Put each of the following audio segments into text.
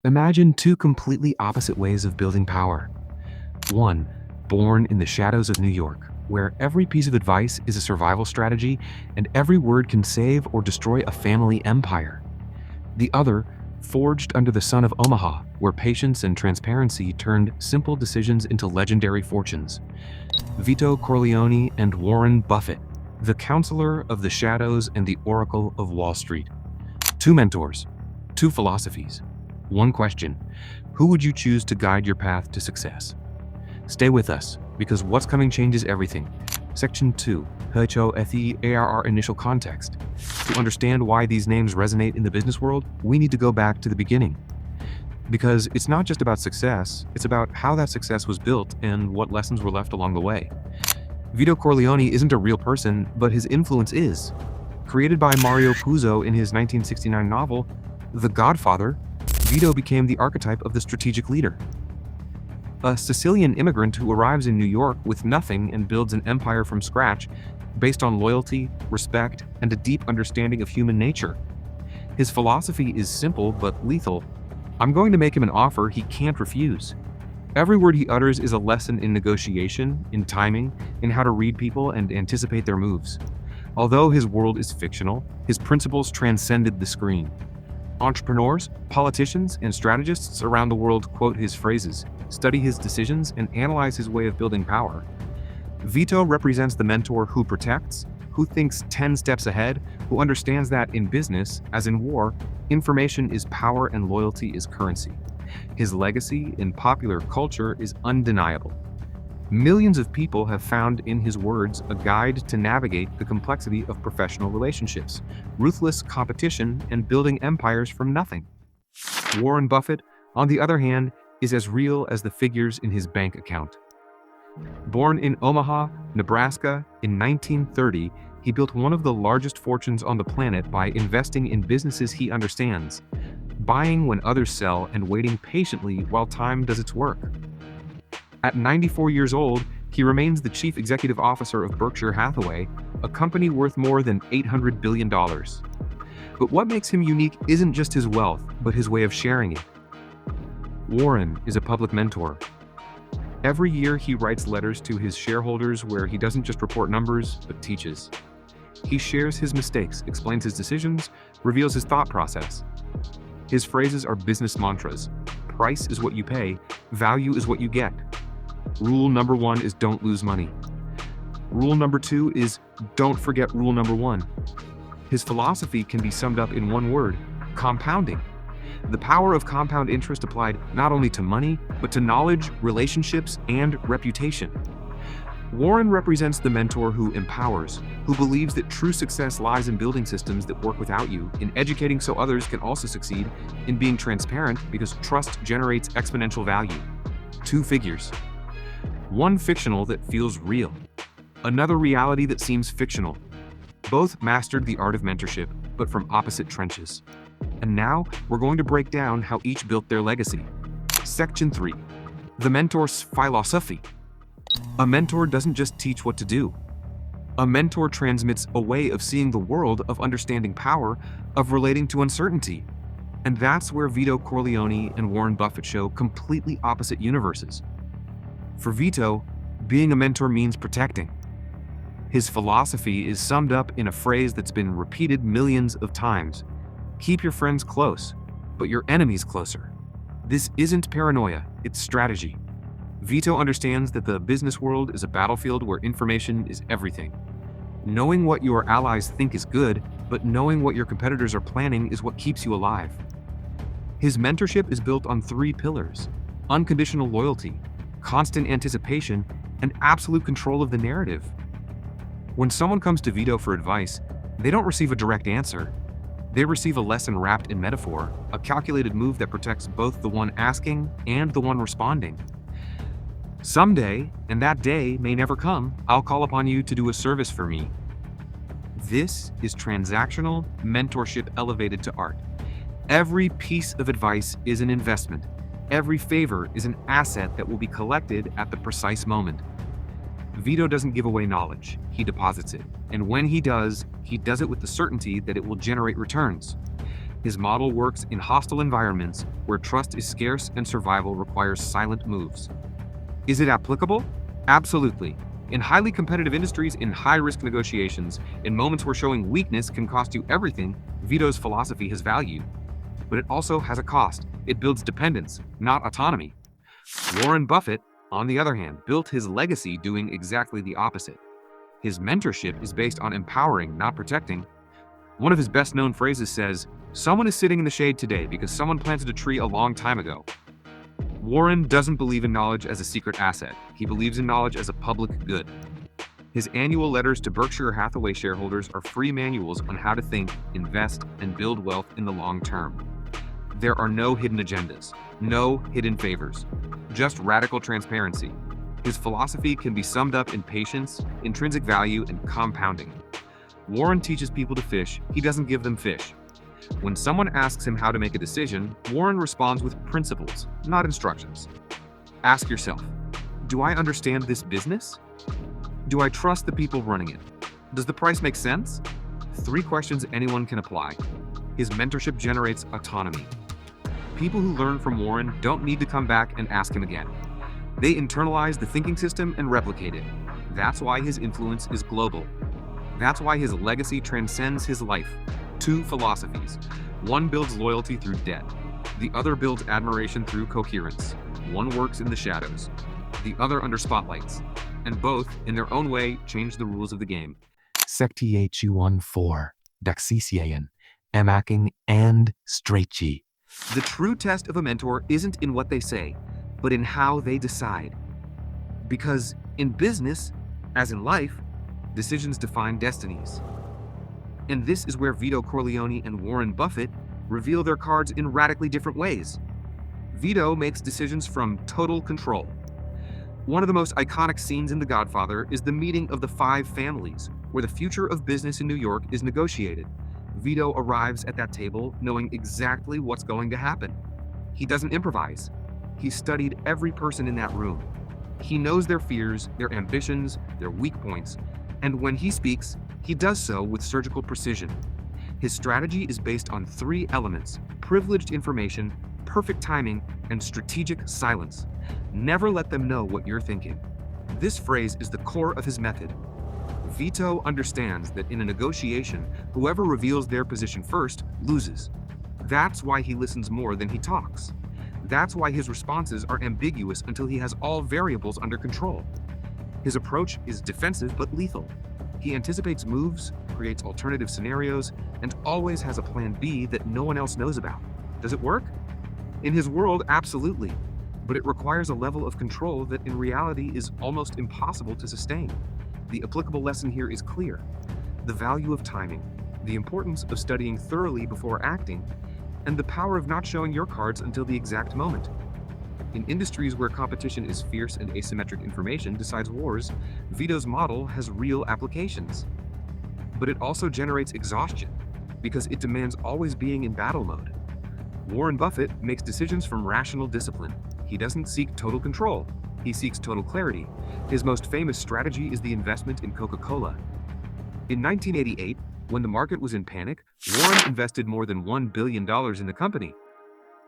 Imagine two completely opposite ways of building power. One, born in the shadows of New York, where every piece of advice is a survival strategy and every word can save or destroy a family empire. The other, forged under the sun of Omaha, where patience and transparency turned simple decisions into legendary fortunes. Vito Corleone and Warren Buffett, the counselor of the shadows and the oracle of Wall Street. Two mentors, two philosophies. One question: who would you choose to guide your path to success? Stay with us, because what's coming changes everything. Section 2, HOFEARR Initial Context. To understand why these names resonate in the business world, we need to go back to the beginning. Because it's not just about success, it's about how that success was built and what lessons were left along the way. Vito Corleone isn't a real person, but his influence is. Created by Mario Puzo in his 1969 novel, The Godfather, Vito became the archetype of the strategic leader. A Sicilian immigrant who arrives in New York with nothing and builds an empire from scratch based on loyalty, respect, and a deep understanding of human nature. His philosophy is simple but lethal. I'm going to make him an offer he can't refuse. Every word he utters is a lesson in negotiation, in timing, in how to read people and anticipate their moves. Although his world is fictional, his principles transcended the screen. Entrepreneurs, politicians, and strategists around the world quote his phrases, study his decisions, and analyze his way of building power. Vito represents the mentor who protects, who thinks 10 steps ahead, who understands that in business, as in war, information is power and loyalty is currency. His legacy in popular culture is undeniable. Millions of people have found in his words a guide to navigate the complexity of professional relationships, ruthless competition, and building empires from nothing. Warren Buffett, on the other hand, is as real as the figures in his bank account. Born in Omaha, Nebraska in 1930, he built one of the largest fortunes on the planet by investing in businesses he understands, buying when others sell and waiting patiently while time does its work. At 94 years old, he remains the chief executive officer of Berkshire Hathaway, a company worth more than $800 billion. But what makes him unique isn't just his wealth, but his way of sharing it. Warren is a public mentor. Every year he writes letters to his shareholders where he doesn't just report numbers, but teaches. He shares his mistakes, explains his decisions, reveals his thought process. His phrases are business mantras. Price is what you pay, value is what you get. Rule number 1 is don't lose money. Rule number 2 is don't forget rule number 1. His philosophy can be summed up in one word: compounding. The power of compound interest applied not only to money, but to knowledge, relationships, and reputation. Warren represents the mentor who empowers, who believes that true success lies in building systems that work without you, in educating so others can also succeed, in being transparent because trust generates exponential value. Two figures. One fictional that feels real. Another reality that seems fictional. Both mastered the art of mentorship, but from opposite trenches. And now, we're going to break down how each built their legacy. Section 3. The mentor's philosophy. A mentor doesn't just teach what to do. A mentor transmits a way of seeing the world, of understanding power, of relating to uncertainty. And that's where Vito Corleone and Warren Buffett show completely opposite universes. For Vito, being a mentor means protecting. His philosophy is summed up in a phrase that's been repeated millions of times. Keep your friends close, but your enemies closer. This isn't paranoia, it's strategy. Vito understands that the business world is a battlefield where information is everything. Knowing what your allies think is good, but knowing what your competitors are planning is what keeps you alive. His mentorship is built on 3 pillars: unconditional loyalty, constant anticipation, and absolute control of the narrative. When someone comes to Vito for advice, they don't receive a direct answer. They receive a lesson wrapped in metaphor, a calculated move that protects both the one asking and the one responding. Someday, and that day may never come, I'll call upon you to do a service for me. This is transactional mentorship elevated to art. Every piece of advice is an investment. Every favor is an asset that will be collected at the precise moment. Vito doesn't give away knowledge, he deposits it. And when he does it with the certainty that it will generate returns. His model works in hostile environments where trust is scarce and survival requires silent moves. Is it applicable? Absolutely. In highly competitive industries, in high-risk negotiations, in moments where showing weakness can cost you everything, Vito's philosophy has value. But it also has a cost. It builds dependence, not autonomy. Warren Buffett, on the other hand, built his legacy doing exactly the opposite. His mentorship is based on empowering, not protecting. One of his best-known phrases says, "Someone is sitting in the shade today because someone planted a tree a long time ago." Warren doesn't believe in knowledge as a secret asset. He believes in knowledge as a public good. His annual letters to Berkshire Hathaway shareholders are free manuals on how to think, invest, and build wealth in the long term. There are no hidden agendas, no hidden favors, just radical transparency. His philosophy can be summed up in patience, intrinsic value, and compounding. Warren teaches people to fish, he doesn't give them fish. When someone asks him how to make a decision, Warren responds with principles, not instructions. Ask yourself, do I understand this business? Do I trust the people running it? Does the price make sense? 3 questions anyone can apply. His mentorship generates autonomy. People who learn from Warren don't need to come back and ask him again. They internalize the thinking system and replicate it. That's why his influence is global. That's why his legacy transcends his life. 2 philosophies. One builds loyalty through debt. The other builds admiration through coherence. One works in the shadows. The other under spotlights. And both, in their own way, change the rules of the game. Sektiachuan 4, Emaking and Straichi. The true test of a mentor isn't in what they say, but in how they decide. Because in business, as in life, decisions define destinies. And this is where Vito Corleone and Warren Buffett reveal their cards in radically different ways. Vito makes decisions from total control. One of the most iconic scenes in The Godfather is the meeting of the 5 families, where the future of business in New York is negotiated. Vito arrives at that table knowing exactly what's going to happen. He doesn't improvise. He studied every person in that room. He knows their fears, their ambitions, their weak points, and when he speaks, he does so with surgical precision. His strategy is based on 3 elements: privileged information, perfect timing, and strategic silence. Never let them know what you're thinking. This phrase is the core of his method. Vito understands that in a negotiation, whoever reveals their position first loses. That's why he listens more than he talks. That's why his responses are ambiguous until he has all variables under control. His approach is defensive but lethal. He anticipates moves, creates alternative scenarios, and always has a plan B that no one else knows about. Does it work? In his world, absolutely. But it requires a level of control that in reality is almost impossible to sustain. The applicable lesson here is clear. The value of timing, the importance of studying thoroughly before acting, and the power of not showing your cards until the exact moment. In industries where competition is fierce and asymmetric information decides wars, Vito's model has real applications. But it also generates exhaustion, because it demands always being in battle mode. Warren Buffett makes decisions from rational discipline. He doesn't seek total control. He seeks total clarity. His most famous strategy is the investment in Coca-Cola. In 1988, when the market was in panic, Warren invested more than $1 billion in the company.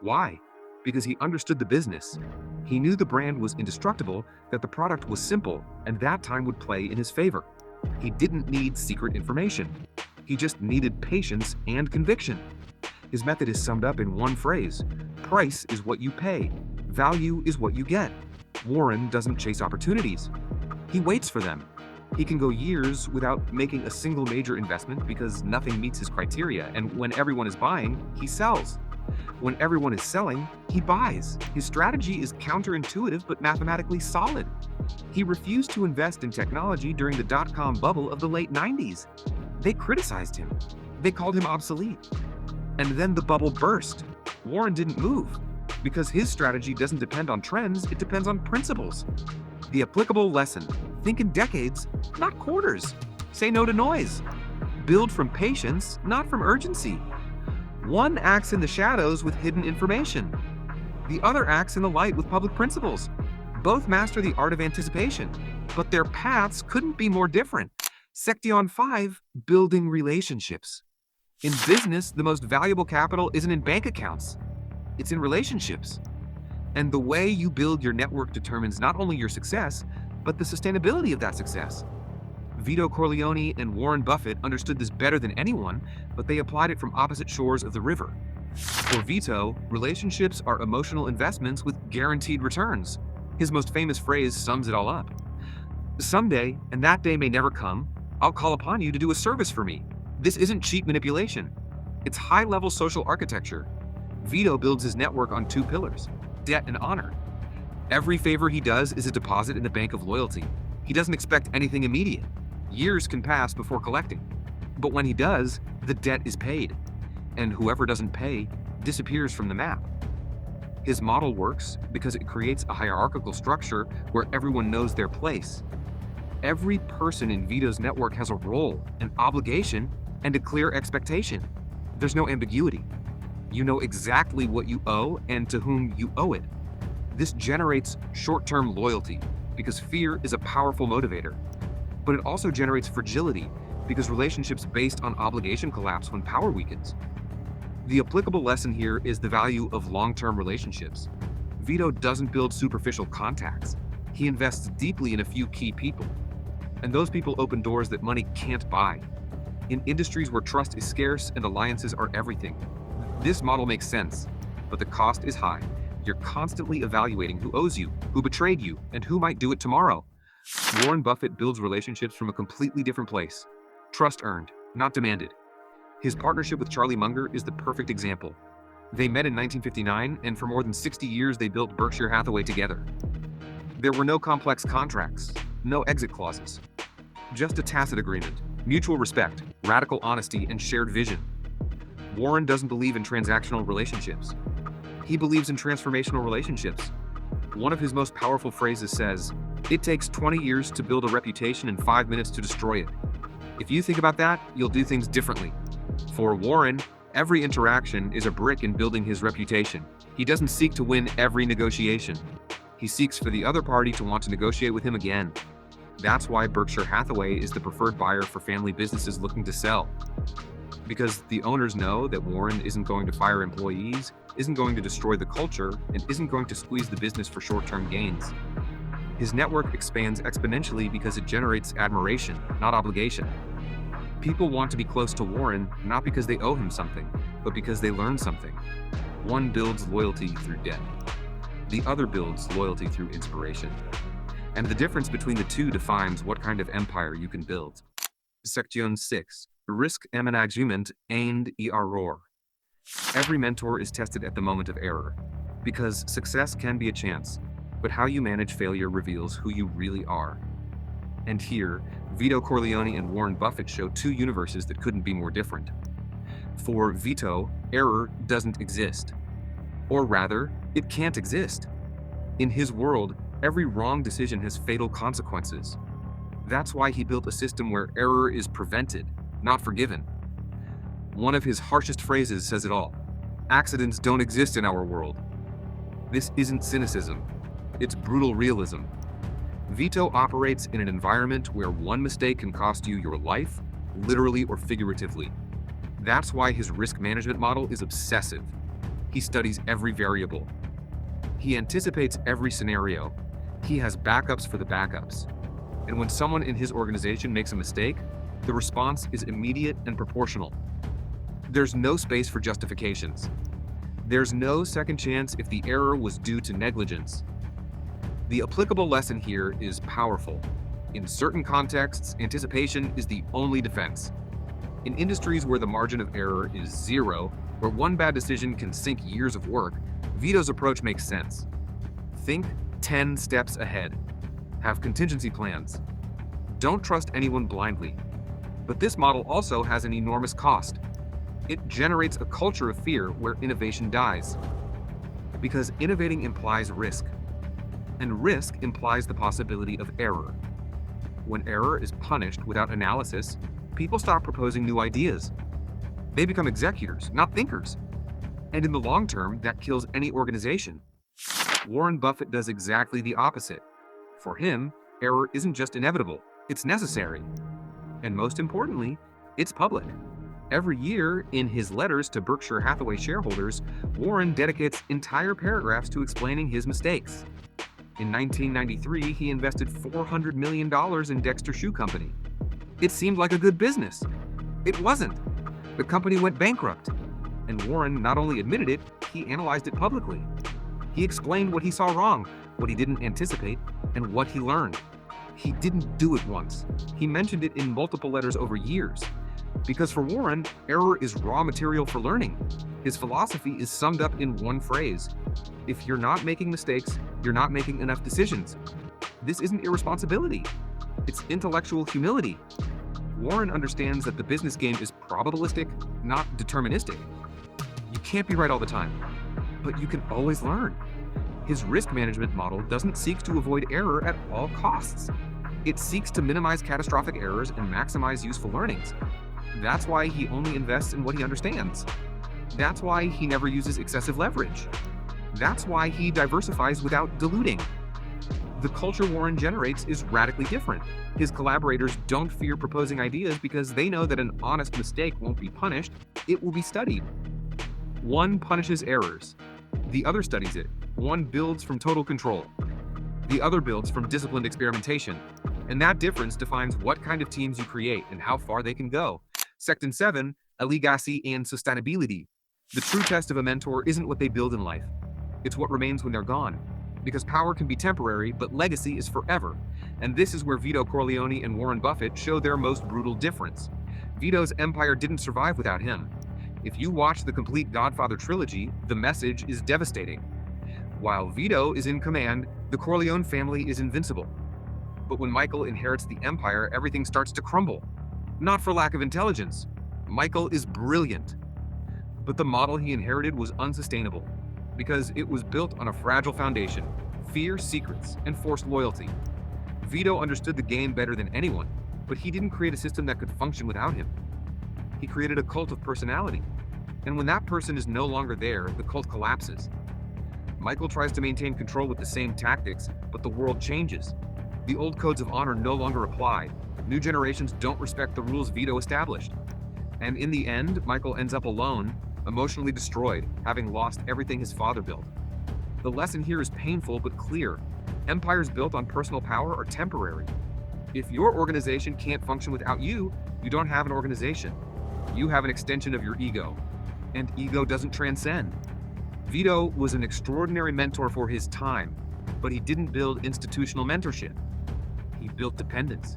Why? Because he understood the business. He knew the brand was indestructible, that the product was simple, and that time would play in his favor. He didn't need secret information. He just needed patience and conviction. His method is summed up in one phrase: price is what you pay, value is what you get. Warren doesn't chase opportunities. He waits for them. He can go years without making a single major investment because nothing meets his criteria, and when everyone is buying, he sells. When everyone is selling, he buys. His strategy is counterintuitive but mathematically solid. He refused to invest in technology during the dot-com bubble of the late 90s. They criticized him. They called him obsolete. And then the bubble burst. Warren didn't move because his strategy doesn't depend on trends, it depends on principles. The applicable lesson: think in decades, not quarters. Say no to noise. Build from patience, not from urgency. One acts in the shadows with hidden information. The other acts in the light with public principles. Both master the art of anticipation, but their paths couldn't be more different. Section 5, building relationships. In business, the most valuable capital isn't in bank accounts, it's in relationships. And the way you build your network determines not only your success, but the sustainability of that success. Vito Corleone and Warren Buffett understood this better than anyone, but they applied it from opposite shores of the river. For Vito, relationships are emotional investments with guaranteed returns. His most famous phrase sums it all up. Someday, and that day may never come, I'll call upon you to do a service for me. This isn't cheap manipulation. It's high-level social architecture. Vito builds his network on two pillars: debt and honor. Every favor he does is a deposit in the bank of loyalty. He doesn't expect anything immediate. Years can pass before collecting. But when he does, the debt is paid. And whoever doesn't pay disappears from the map. His model works because it creates a hierarchical structure where everyone knows their place. Every person in Vito's network has a role, an obligation, and a clear expectation. There's no ambiguity. You know exactly what you owe and to whom you owe it. This generates short-term loyalty because fear is a powerful motivator. But it also generates fragility because relationships based on obligation collapse when power weakens. The applicable lesson here is the value of long-term relationships. Vito doesn't build superficial contacts. He invests deeply in a few key people. And those people open doors that money can't buy. In industries where trust is scarce and alliances are everything, this model makes sense, but the cost is high. You're constantly evaluating who owes you, who betrayed you, and who might do it tomorrow. Warren Buffett builds relationships from a completely different place. Trust earned, not demanded. His partnership with Charlie Munger is the perfect example. They met in 1959, and for more than 60 years they built Berkshire Hathaway together. There were no complex contracts, no exit clauses. Just a tacit agreement, mutual respect, radical honesty, and shared vision. Warren doesn't believe in transactional relationships. He believes in transformational relationships. One of his most powerful phrases says, "It takes 20 years to build a reputation and 5 minutes to destroy it." If you think about that, you'll do things differently. For Warren, every interaction is a brick in building his reputation. He doesn't seek to win every negotiation. He seeks for the other party to want to negotiate with him again. That's why Berkshire Hathaway is the preferred buyer for family businesses looking to sell. Because the owners know that Warren isn't going to fire employees, isn't going to destroy the culture, and isn't going to squeeze the business for short-term gains. His network expands exponentially because it generates admiration, not obligation. People want to be close to Warren not because they owe him something, but because they learned something. One builds loyalty through debt. The other builds loyalty through inspiration. And the difference between the two defines what kind of empire you can build. Section 6. Risk management and error. Every mentor is tested at the moment of error, because success can be a chance, but how you manage failure reveals who you really are. And here, Vito Corleone and Warren Buffett show two universes that couldn't be more different. For Vito, error doesn't exist. Or rather, it can't exist. In his world, every wrong decision has fatal consequences. That's why he built a system where error is prevented, not forgiven. One of his harshest phrases says it all. Accidents don't exist in our world. This isn't cynicism. It's brutal realism. Vito operates in an environment where one mistake can cost you your life, literally or figuratively. That's why his risk management model is obsessive. He studies every variable. He anticipates every scenario. He has backups for the backups. And when someone in his organization makes a mistake, the response is immediate and proportional. There's no space for justifications. There's no second chance if the error was due to negligence. The applicable lesson here is powerful. In certain contexts, anticipation is the only defense. In industries where the margin of error is zero, where one bad decision can sink years of work, Vito's approach makes sense. Think 10 steps ahead. Have contingency plans. Don't trust anyone blindly. But this model also has an enormous cost. It generates a culture of fear where innovation dies. Because innovating implies risk. And risk implies the possibility of error. When error is punished without analysis, people stop proposing new ideas. They become executors, not thinkers. And in the long term, that kills any organization. Warren Buffett does exactly the opposite. For him, error isn't just inevitable, it's necessary. And most importantly, it's public. Every year, in his letters to Berkshire Hathaway shareholders, Warren dedicates entire paragraphs to explaining his mistakes. In 1993, he invested $400 million in Dexter Shoe Company. It seemed like a good business. It wasn't. The company went bankrupt. And Warren not only admitted it, he analyzed it publicly. He explained what he saw wrong, what he didn't anticipate, and what he learned. He didn't do it once. He mentioned it in multiple letters over years. Because for Warren, error is raw material for learning. His philosophy is summed up in one phrase: if you're not making mistakes, you're not making enough decisions. This isn't irresponsibility. It's intellectual humility. Warren understands that the business game is probabilistic, not deterministic. You can't be right all the time, but you can always learn. His risk management model doesn't seek to avoid error at all costs. It seeks to minimize catastrophic errors and maximize useful learnings. That's why he only invests in what he understands. That's why he never uses excessive leverage. That's why he diversifies without diluting. The culture Warren generates is radically different. His collaborators don't fear proposing ideas because they know that an honest mistake won't be punished, it will be studied. One punishes errors. The other studies it. One builds from total control. The other builds from disciplined experimentation. And that difference defines what kind of teams you create and how far they can go. Section 7, a legacy and sustainability. The true test of a mentor isn't what they build in life. It's what remains when they're gone. Because power can be temporary, but legacy is forever. And this is where Vito Corleone and Warren Buffett show their most brutal difference. Vito's empire didn't survive without him. If you watch the complete Godfather trilogy, the message is devastating. While Vito is in command, the Corleone family is invincible. But when Michael inherits the empire, everything starts to crumble. Not for lack of intelligence. Michael is brilliant. But the model he inherited was unsustainable because it was built on a fragile foundation: fear, secrets, and forced loyalty. Vito understood the game better than anyone, but he didn't create a system that could function without him. He created a cult of personality. And when that person is no longer there, the cult collapses. Michael tries to maintain control with the same tactics, but the world changes. The old codes of honor no longer apply. New generations don't respect the rules Vito established. And in the end, Michael ends up alone, emotionally destroyed, having lost everything his father built. The lesson here is painful but clear. Empires built on personal power are temporary. If your organization can't function without you, you don't have an organization. You have an extension of your ego. And ego doesn't transcend. Vito was an extraordinary mentor for his time, but he didn't build institutional mentorship. He built dependence.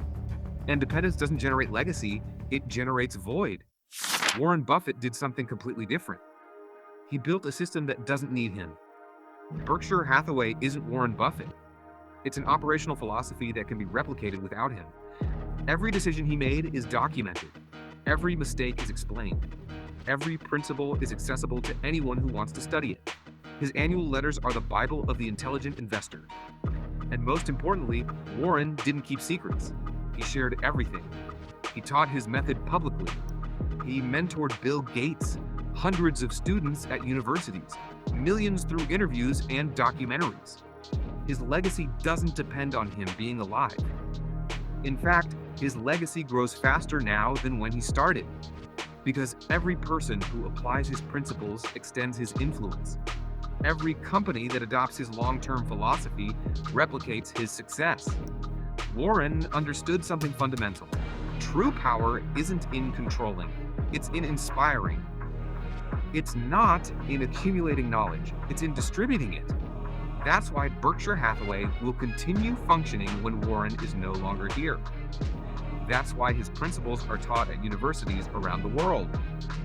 And dependence doesn't generate legacy, it generates void. Warren Buffett did something completely different. He built a system that doesn't need him. Berkshire Hathaway isn't Warren Buffett. It's an operational philosophy that can be replicated without him. Every decision he made is documented. Every mistake is explained. Every principle is accessible to anyone who wants to study it. His annual letters are the Bible of the intelligent investor. And most importantly, Warren didn't keep secrets. He shared everything. He taught his method publicly. He mentored Bill Gates, hundreds of students at universities, millions through interviews and documentaries. His legacy doesn't depend on him being alive. In fact, his legacy grows faster now than when he started, because every person who applies his principles extends his influence. Every company that adopts his long-term philosophy replicates his success. Warren understood something fundamental. True power isn't in controlling, it's in inspiring. It's not in accumulating knowledge, it's in distributing it. That's why Berkshire Hathaway will continue functioning when Warren is no longer here. That's why his principles are taught at universities around the world.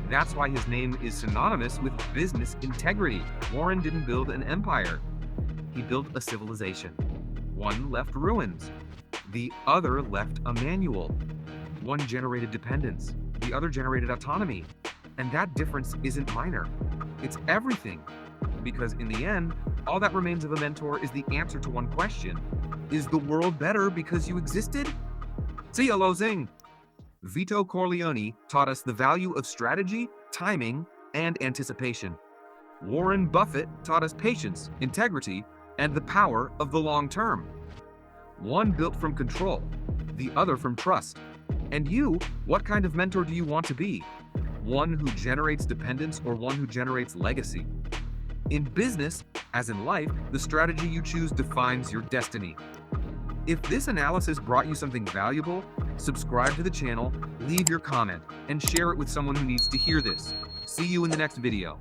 That's why his name is synonymous with business integrity. Warren didn't build an empire. He built a civilization. One left ruins. The other left a manual. One generated dependence. The other generated autonomy. And that difference isn't minor. It's everything. Because in the end, all that remains of a mentor is the answer to one question. Is the world better because you existed? See ya, Lo Zing. Vito Corleone taught us the value of strategy, timing, and anticipation. Warren Buffett taught us patience, integrity, and the power of the long term. One built from control, the other from trust. And you, what kind of mentor do you want to be? one who generates dependence or one who generates legacy? In business, as in life, the strategy you choose defines your destiny. If this analysis brought you something valuable, subscribe to the channel, leave your comment, and share it with someone who needs to hear this. See you in the next video.